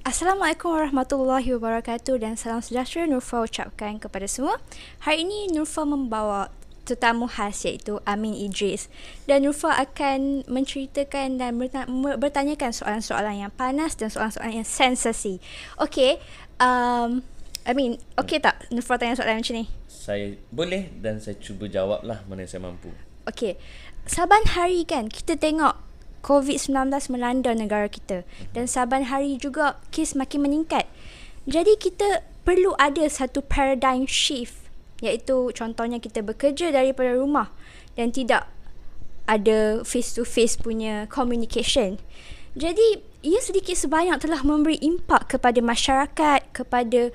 Assalamualaikum warahmatullahi wabarakatuh dan salam sejahtera Nurfa ucapkan kepada semua. Hari ini Nurfa membawa tetamu khas iaitu Amin Idris dan Nurfa akan menceritakan dan bertanyakan soalan-soalan yang panas dan soalan-soalan yang sensasi. Okey, Amin, okey tak Nurfa tanya soalan macam ni? Saya boleh dan saya cuba jawab lah mana saya mampu. Okey, saban hari kan kita tengok COVID-19 melanda negara kita dan saban hari juga kes makin meningkat. Jadi kita perlu ada satu paradigm shift, iaitu contohnya kita bekerja daripada rumah dan tidak ada face to face punya communication. Jadi ia sedikit sebanyak telah memberi impak kepada masyarakat, kepada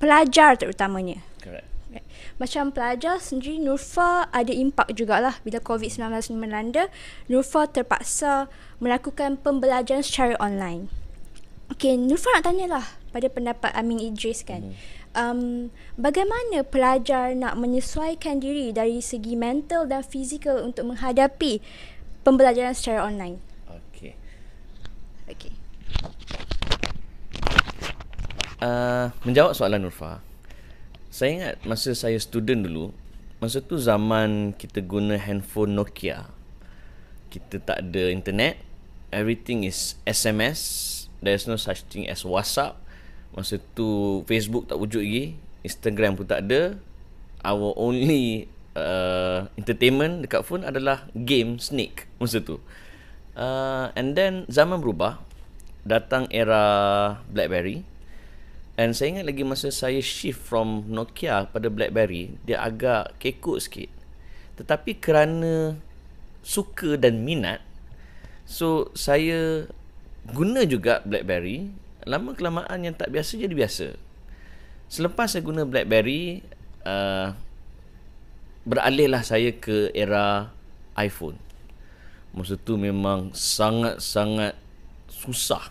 pelajar terutamanya. Correct. Macam pelajar sendiri, Nurfa ada impak jugalah bila COVID-19 melanda. Nurfa terpaksa melakukan pembelajaran secara online. Okey, Nurfa nak tanyalah pada pendapat Amin Idris kan. Bagaimana pelajar nak menyesuaikan diri dari segi mental dan fizikal untuk menghadapi pembelajaran secara online? Okey. Okey. Menjawab soalan Nurfa, saya ingat masa saya student dulu, masa tu zaman kita guna handphone Nokia. Kita tak ada internet, everything is SMS, there's no such thing as WhatsApp. Masa tu Facebook tak wujud lagi, Instagram pun tak ada. Our only entertainment dekat phone adalah game Snake masa tu. And then zaman berubah, datang era BlackBerry. And saya ingat lagi masa saya shift from Nokia pada BlackBerry, dia agak kekok sikit. Tetapi kerana suka dan minat, so saya guna juga BlackBerry. Lama kelamaan yang tak biasa jadi biasa. Selepas saya guna BlackBerry, beralihlah saya ke era iPhone. Masa tu memang sangat-sangat susah.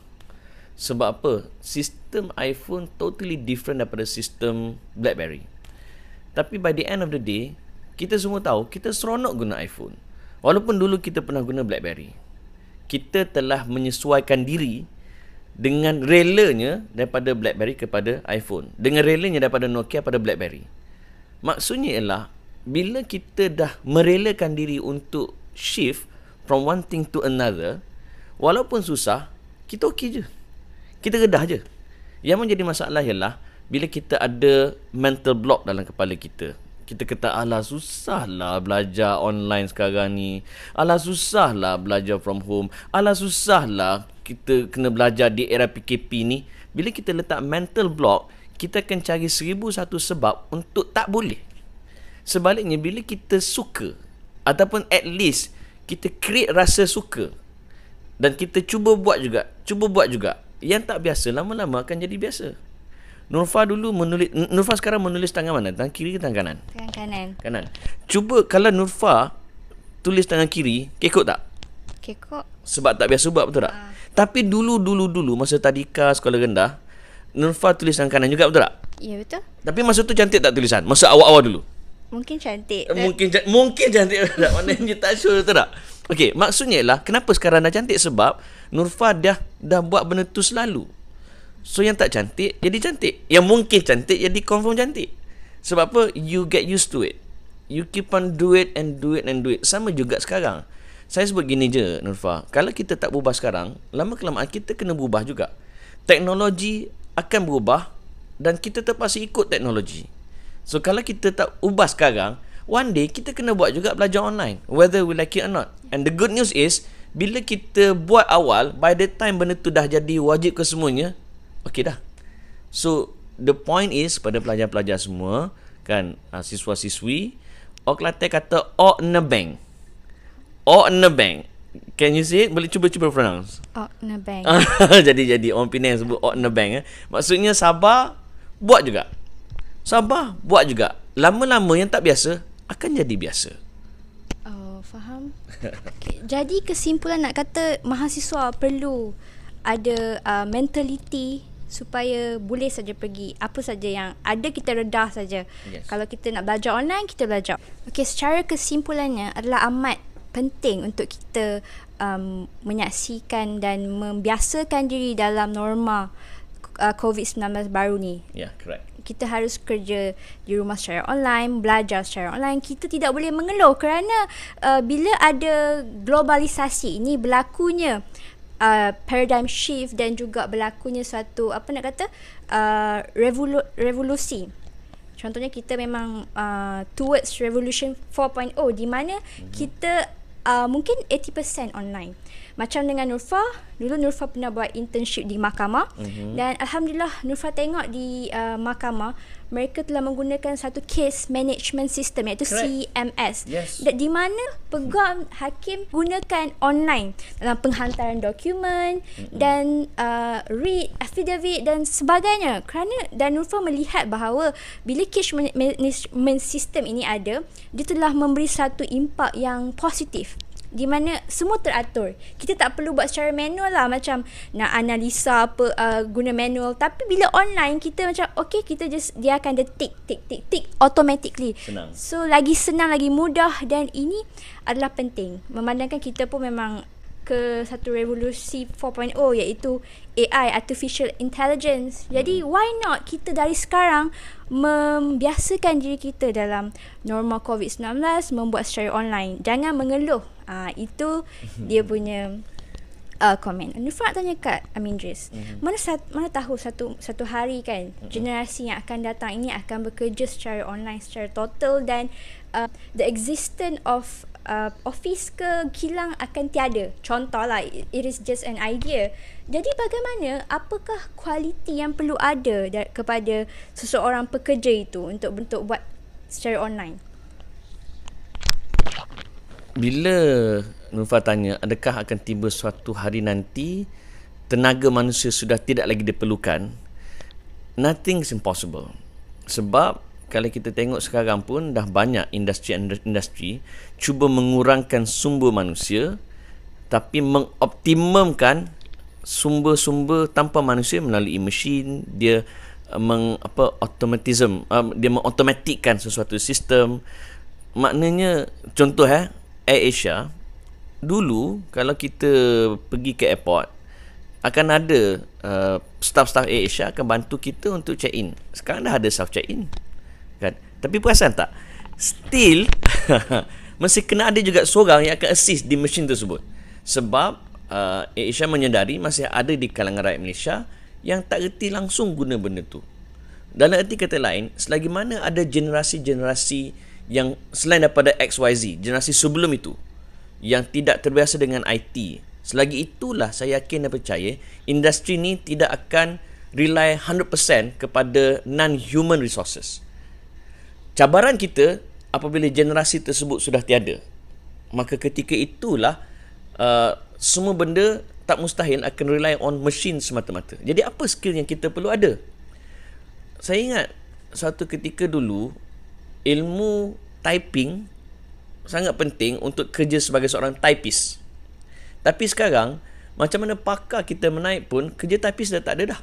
Sebab apa? Sistem iPhone totally different daripada sistem BlackBerry. Tapi by the end of the day, kita semua tahu kita seronok guna iPhone. Walaupun dulu kita pernah guna BlackBerry. Kita telah menyesuaikan diri dengan relanya daripada BlackBerry kepada iPhone. Dengan relanya daripada Nokia pada BlackBerry. Maksudnya ialah, bila kita dah merelakan diri untuk shift from one thing to another, walaupun susah, kita okey je. Kita redah je. Yang menjadi masalah ialah bila kita ada mental block dalam kepala kita. Kita kata, alah susahlah belajar online sekarang ni. Alah susahlah belajar from home. Alah susahlah kita kena belajar di era PKP ni. Bila kita letak mental block, kita akan cari 1001 sebab untuk tak boleh. Sebaliknya, bila kita suka ataupun at least kita create rasa suka dan kita cuba buat juga, yang tak biasa lama-lama akan jadi biasa. Nurfa sekarang menulis tangan mana? Tangan kiri ke tangan kanan? Tangan kanan. Kanan. Cuba kalau Nurfa tulis tangan kiri, kekok tak? Kekok. Sebab tak biasa buat, betul tak? Tapi dulu masa tadika sekolah rendah, Nurfa tulis tangan kanan juga, betul tak? Ya, betul. Tapi masa tu cantik tak tulisan? Masa awal-awal dulu? Mungkin cantik. Mungkin cantik. Maknanya tak sure, betul tak? Okey, maksudnya ialah kenapa sekarang dah cantik, sebab Nurfa dah buat benda tu selalu. So yang tak cantik jadi cantik, yang mungkin cantik jadi confirm cantik. Sebab apa? You get used to it. You keep on do it. Sama juga sekarang. Saya sebut gini je Nurfa, kalau kita tak berubah sekarang, lama kelamaan kita kena berubah juga. Teknologi akan berubah dan kita terpaksa ikut teknologi. So kalau kita tak ubah sekarang, one day kita kena buat juga belajar online, whether we like it or not. And the good news is, bila kita buat awal, by the time benda tu dah jadi wajib ke semuanya, okey dah. So the point is, pada pelajar-pelajar semua kan, siswa-siswi, orang Kelantan kata ok nebeng. Ok nebeng. Can you say it? Boleh cuba pronounce. Oh, nebeng. Jadi orang Penang sebut ok nebeng. Maksudnya sabar, buat juga. Sabar, buat juga. Lama-lama yang tak biasa akan jadi biasa. Oh, faham. Okay. Jadi kesimpulan nak kata mahasiswa perlu ada mentality supaya boleh saja pergi apa saja yang ada, kita redah saja. Yes. Kalau kita nak belajar online, kita belajar. Okey, secara kesimpulannya adalah amat penting untuk kita menyaksikan dan membiasakan diri dalam norma COVID-19 baru ni. Yeah, correct. Kita harus kerja di rumah secara online, belajar secara online. Kita tidak boleh mengeluh kerana bila ada globalisasi ini berlakunya paradigm shift dan juga berlakunya suatu revolusi. Contohnya kita memang towards revolution 4.0 di mana kita mungkin 80% online. Macam dengan Nurfa, dulu Nurfa pernah buat internship di mahkamah dan Alhamdulillah Nurfa tengok di mahkamah mereka telah menggunakan satu case management system iaitu CMS. Yes. Di mana peguam hakim gunakan online dalam penghantaran dokumen dan read affidavit dan sebagainya. Kerana dan Nurfa melihat bahawa bila case management system ini ada, dia telah memberi satu impak yang positif di mana semua teratur. Kita tak perlu buat secara manual lah, macam nak analisa apa guna manual. Tapi bila online kita macam okay, kita just dia akan tick automatically. Senang. So lagi senang, lagi mudah, dan ini adalah penting memandangkan kita pun memang ke satu revolusi 4.0 iaitu AI, artificial intelligence. Jadi why not kita dari sekarang membiasakan diri kita dalam norma COVID-19 membuat secara online. Jangan mengeluh. Itu dia punya komen. Nurfa nak tanya kat Amindris, mana tahu satu hari kan generasi yang akan datang ini akan bekerja secara online secara total dan the existence of office ke kilang akan tiada. Contohlah, it is just an idea. Jadi bagaimana, apakah kualiti yang perlu ada kepada seseorang pekerja itu untuk buat secara online? Bila Nurfa tanya adakah akan tiba suatu hari nanti tenaga manusia sudah tidak lagi diperlukan, nothing is impossible. Sebab kalau kita tengok sekarang pun dah banyak industri cuba mengurangkan sumber manusia tapi mengoptimumkan sumber-sumber tanpa manusia melalui mesin. Dia dia mengautomatikkan sesuatu sistem. Maknanya contoh Air Asia dulu kalau kita pergi ke airport akan ada staff-staff Air Asia akan bantu kita untuk check in. Sekarang dah ada self check in kan? Tapi perasan tak, still mesti kena ada juga seorang yang akan assist di mesin tersebut. Sebab Asia menyedari masih ada di kalangan rakyat Malaysia yang tak reti langsung guna benda tu. Dalam erti kata lain, selagi mana ada generasi-generasi yang selain daripada XYZ, generasi sebelum itu yang tidak terbiasa dengan IT, selagi itulah saya yakin dan percaya industri ni tidak akan rely 100% kepada non-human resources. Cabaran kita apabila generasi tersebut sudah tiada, maka ketika itulah semua benda tak mustahil akan rely on machine semata-mata. Jadi apa skill yang kita perlu ada? Saya ingat satu ketika dulu ilmu typing sangat penting untuk kerja sebagai seorang typist. Tapi sekarang macam mana pakar kita menaik pun kerja typist dah tak ada dah.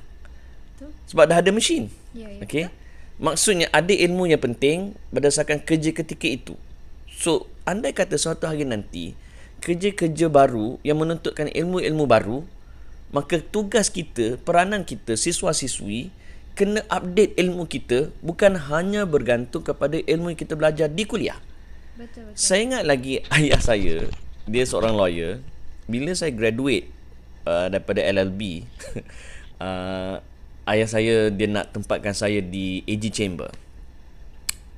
Sebab dah ada mesin. Okey. Maksudnya ada ilmu yang penting berdasarkan kerja ketika itu. So, andai kata suatu hari nanti kerja-kerja baru yang menuntutkan ilmu-ilmu baru, maka tugas kita, peranan kita, siswa-siswi kena update ilmu kita, bukan hanya bergantung kepada ilmu yang kita belajar di kuliah. Betul. Saya ingat lagi ayah saya, dia seorang lawyer. Bila saya graduate daripada LLB, ayah saya dia nak tempatkan saya di AG Chamber.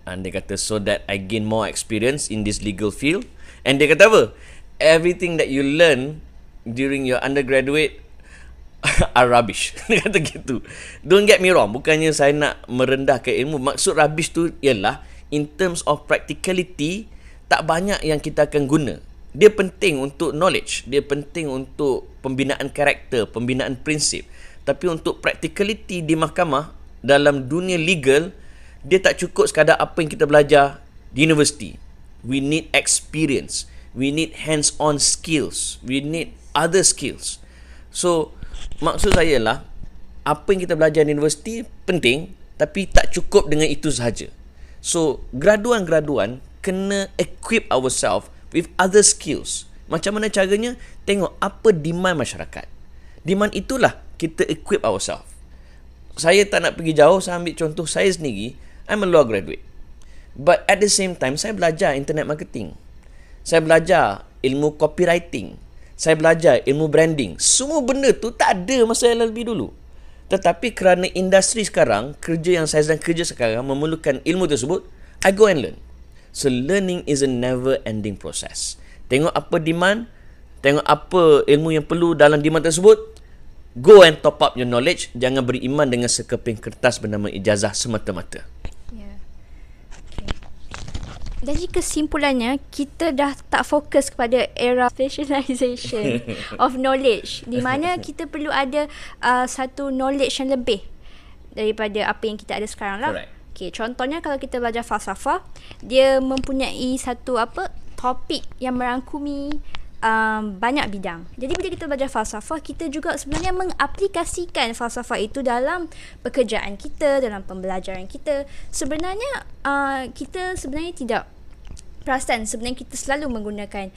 And dia kata so that I gain more experience in this legal field. And dia kata apa? Everything that you learn during your undergraduate are rubbish. Dia kata gitu. Don't get me wrong, bukannya saya nak merendahkan ilmu. Maksud rubbish tu ialah in terms of practicality tak banyak yang kita akan guna. Dia penting untuk knowledge, dia penting untuk pembinaan karakter, pembinaan prinsip. Tapi untuk practicality di mahkamah, dalam dunia legal, dia tak cukup sekadar apa yang kita belajar di universiti. We need experience. We need hands-on skills. We need other skills. So, maksud saya lah, apa yang kita belajar di universiti penting, tapi tak cukup dengan itu sahaja. So, graduan-graduan kena equip ourselves with other skills. Macam mana caranya? Tengok apa demand masyarakat. Demand itulah kita equip ourselves. saya tak nak pergi jauh, saya ambil contoh saya sendiri. I'm a law graduate. But at the same time, saya belajar internet marketing. Saya belajar ilmu copywriting. Saya belajar ilmu branding. Semua benda tu tak ada masa LLB dulu. Tetapi kerana industri sekarang, kerja yang saya sedang kerja sekarang memerlukan ilmu tersebut, I go and learn. So learning is a never ending process. Tengok apa demand, tengok apa ilmu yang perlu dalam demand tersebut, go and top up your knowledge. Jangan beriman dengan sekeping kertas bernama ijazah semata-mata. Jadi kesimpulannya, kita dah tak fokus kepada era specialization of knowledge, di mana kita perlu ada satu knowledge yang lebih daripada apa yang kita ada sekarang lah. Correct. Okay, contohnya kalau kita belajar falsafah, dia mempunyai satu topik yang merangkumi banyak bidang. Jadi bila kita belajar falsafah, kita juga sebenarnya mengaplikasikan falsafah itu dalam pekerjaan kita, dalam pembelajaran kita. Sebenarnya kita sebenarnya tidak perasan, sebenarnya kita selalu menggunakan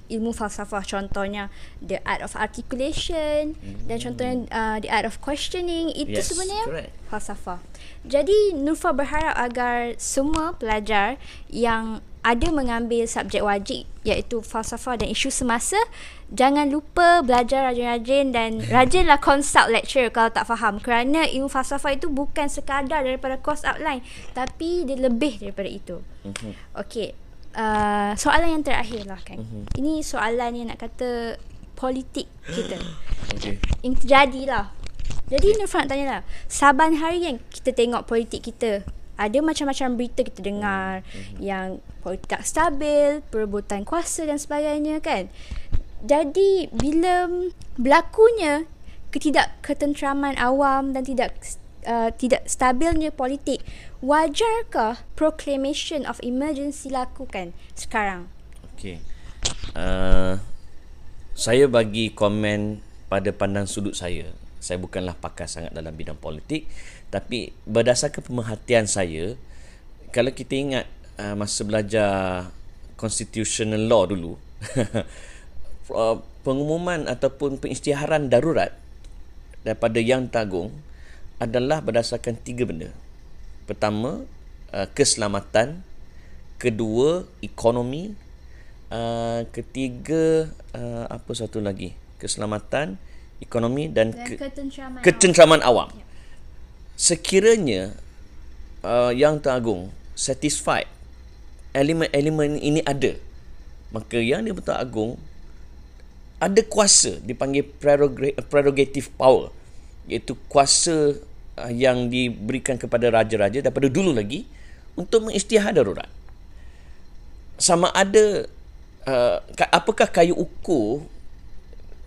ilmu falsafah. Contohnya the art of articulation dan contohnya the art of questioning. Itu sebenarnya correct. falsafah. Jadi Nurfa berharap agar semua pelajar yang ada mengambil subjek wajib iaitu falsafah dan isu semasa, jangan lupa belajar rajin-rajin dan rajinlah consult lecturer kalau tak faham, kerana ilmu falsafah itu bukan sekadar daripada course outline, tapi dia lebih daripada itu. Okey, soalan yang terakhir lah kan. Ini soalan yang nak kata politik kita. Yang terjadi lah. Jadi Nurfa nak tanya lah, saban hari kan kita tengok politik kita, ada macam-macam berita kita dengar yang politik tak stabil, perebutan kuasa dan sebagainya kan. Jadi bila berlakunya ketidakketentraman awam dan tidak stabilnya politik, wajarkah proclamation of emergency lakukan sekarang? Okey. Saya bagi komen pada pandang sudut saya. Saya bukanlah pakar sangat dalam bidang politik, tapi berdasarkan pemerhatian saya, kalau kita ingat masa belajar constitutional law dulu, pengumuman ataupun pengisytiharan darurat daripada Yang Agung adalah berdasarkan 3 benda. Pertama, keselamatan. Kedua, ekonomi. Ketiga, apa satu lagi? Keselamatan, ekonomi dan ketenteraman awam. Sekiranya Yang Agung satisfied elemen-elemen ini ada, maka Yang di-Pertuan Agong ada kuasa, dipanggil prerogative power, iaitu kuasa yang diberikan kepada raja-raja daripada dulu lagi untuk mengisytihar darurat. Sama ada apakah kayu ukur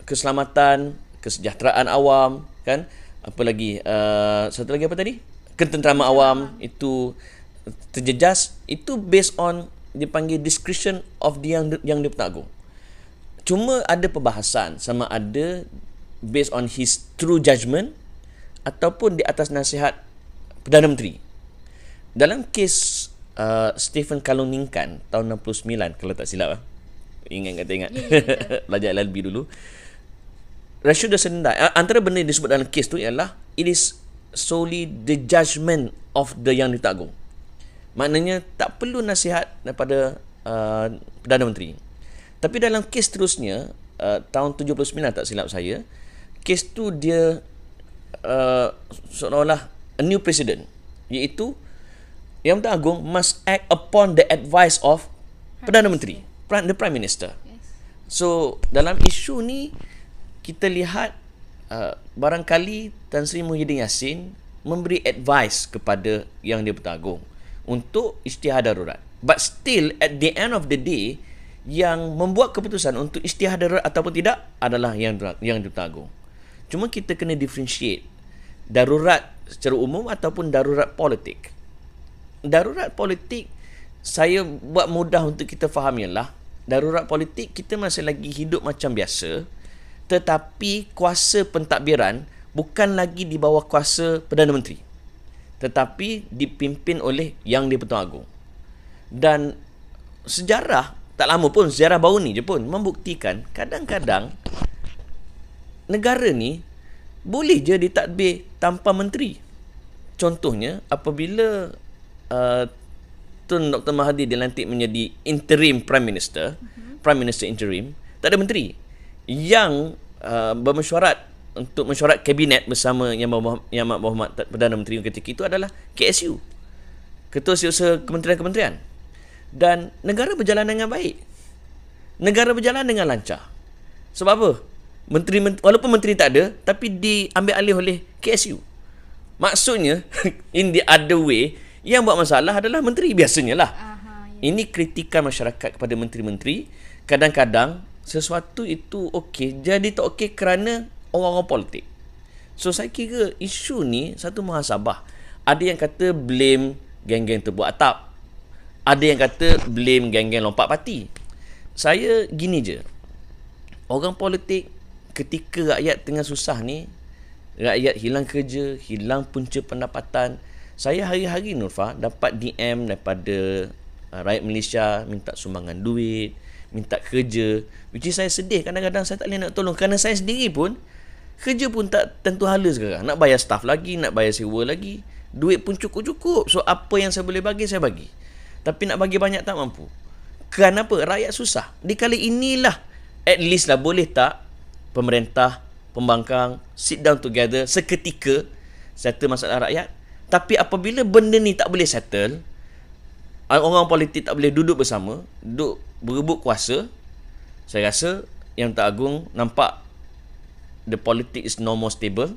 keselamatan, kesejahteraan awam, kan? Apa lagi? Satu lagi apa tadi? Ketenteraman awam itu terjejas, itu based on dipanggil discretion of Yang di-Pertuan Agong. Cuma ada perbahasan sama ada based on his true judgment ataupun di atas nasihat Perdana Menteri. Dalam kes Stephen Kaluningkan tahun 69 kalau tak silap, ingat. Belajar LLB dulu. Rasio dah sendat. Antara benda yang disebut dalam kes tu ialah it is solely the judgment of the Yang di-Pertuan Agong. Maknanya tak perlu nasihat daripada Perdana Menteri. Tapi dalam kes terusnya tahun 79 tak silap saya, kes tu dia seolah-olah a new president, iaitu Yang di-Pertuan Agong must act upon the advice of Perdana Menteri, the Prime Minister. So dalam isu ni kita lihat barangkali Tan Sri Muhyiddin Yassin memberi advice kepada Yang di-Pertuan Agong untuk isytihar darurat. But still at the end of the day, yang membuat keputusan untuk isytihar darurat ataupun tidak adalah Yang di-Pertuan Agong. Cuma kita kena differentiate darurat secara umum ataupun darurat politik. Darurat politik saya buat mudah untuk kita faham ialah darurat politik kita masih lagi hidup macam biasa, tetapi kuasa pentadbiran bukan lagi di bawah kuasa Perdana Menteri, tetapi dipimpin oleh Yang di-Pertuan Agong. Dan sejarah tak lama pun, sejarah baru ni je pun membuktikan kadang-kadang negara ni boleh je ditadbir tanpa menteri. Contohnya apabila Tun Dr. Mahathir dilantik menjadi interim prime minister, prime minister interim, tak ada menteri. Yang bermesyuarat untuk mesyuarat kabinet bersama Yang Amat Berhormat Perdana Menteri ketika itu adalah KSU, Ketua Setiausaha Kementerian-Kementerian. Dan negara berjalan dengan baik. Negara berjalan dengan lancar. Sebab apa? Walaupun menteri tak ada, tapi diambil alih oleh KSU. Maksudnya, in the other way, yang buat masalah adalah menteri biasanya lah. Ini kritikan masyarakat kepada menteri-menteri. Kadang-kadang sesuatu itu okey, jadi tak okey kerana orang-orang politik. So saya kira isu ni satu muhasabah. Ada yang kata blame geng-geng tebuk atap. Ada yang kata blame geng-geng lompat parti. Saya gini je. Orang politik ketika rakyat tengah susah ni, rakyat hilang kerja, hilang punca pendapatan. Saya hari-hari Nurfa dapat DM daripada rakyat Malaysia minta sumbangan duit, minta kerja, which is saya sedih. Kadang-kadang saya tak boleh nak tolong kerana saya sendiri pun kerja pun tak tentu hala sekarang. Nak bayar staff lagi, nak bayar sewa lagi, duit pun cukup-cukup. So apa yang saya boleh bagi, saya bagi. Tapi nak bagi banyak tak mampu. Kenapa? Rakyat susah. Di kali inilah at least lah boleh tak pemerintah, pembangkang sit down together seketika settle masalah rakyat. Tapi apabila benda ni tak boleh settle, orang politik tak boleh duduk bersama, duduk berebut kuasa, saya rasa Yang Tak Agung nampak the politics is no more stable.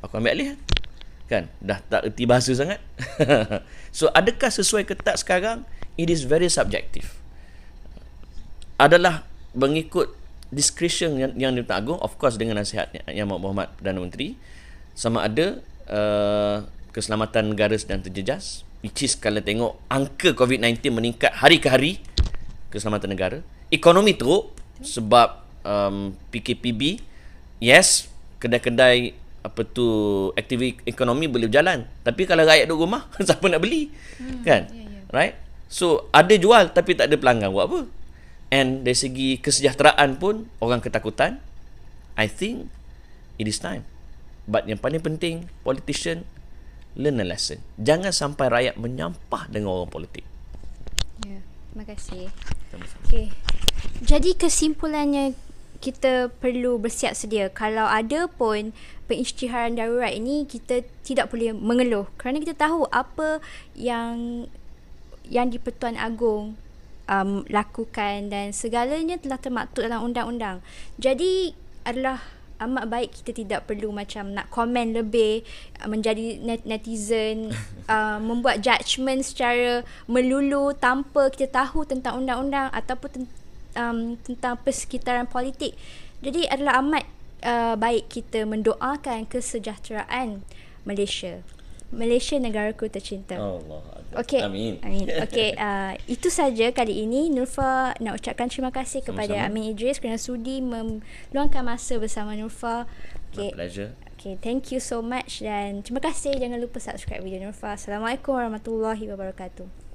Aku ambil alih kan, dah tak erti bahasa sangat. So adakah sesuai ke tak sekarang? It is very subjective. Adalah mengikut discretion yang Yang Tak Agung, of course dengan nasihat Yang Amat Berhormat Perdana Menteri, sama ada keselamatan negara sedang terjejas, which is kalau tengok angka COVID-19 meningkat hari ke hari, keselamatan negara. Ekonomi teruk sebab PKPB. Yes, kedai-kedai aktiviti ekonomi boleh berjalan, tapi kalau rakyat duduk rumah, siapa nak beli? Kan? Right? So ada jual tapi tak ada pelanggan, buat apa? And dari segi kesejahteraan pun orang ketakutan. I think it is time. But yang paling penting, politician learn a lesson. Jangan sampai rakyat menyampah dengan orang politik. Ya, terima kasih. Okay. Jadi kesimpulannya, kita perlu bersiap sedia. Kalau ada pun pengisytiharan darurat ini, kita tidak boleh mengeluh kerana kita tahu apa yang di-Pertuan Agong lakukan dan segalanya telah termaktub dalam undang-undang. Jadi adalah amat baik kita tidak perlu macam nak komen lebih, menjadi netizen, membuat judgement secara melulu tanpa kita tahu tentang undang-undang ataupun tentang persekitaran politik. Jadi adalah amat baik kita mendoakan kesejahteraan Malaysia. Malaysia negaraku tercinta. Allah. Okey. Amin. Okey, itu saja kali ini. Nurfa nak ucapkan terima kasih kepada Sama-sama. Amin Idris kerana sudi meluangkan masa bersama Nurfa. My pleasure. Okay, thank you so much dan terima kasih. Jangan lupa subscribe video Nurfa. Assalamualaikum warahmatullahi wabarakatuh.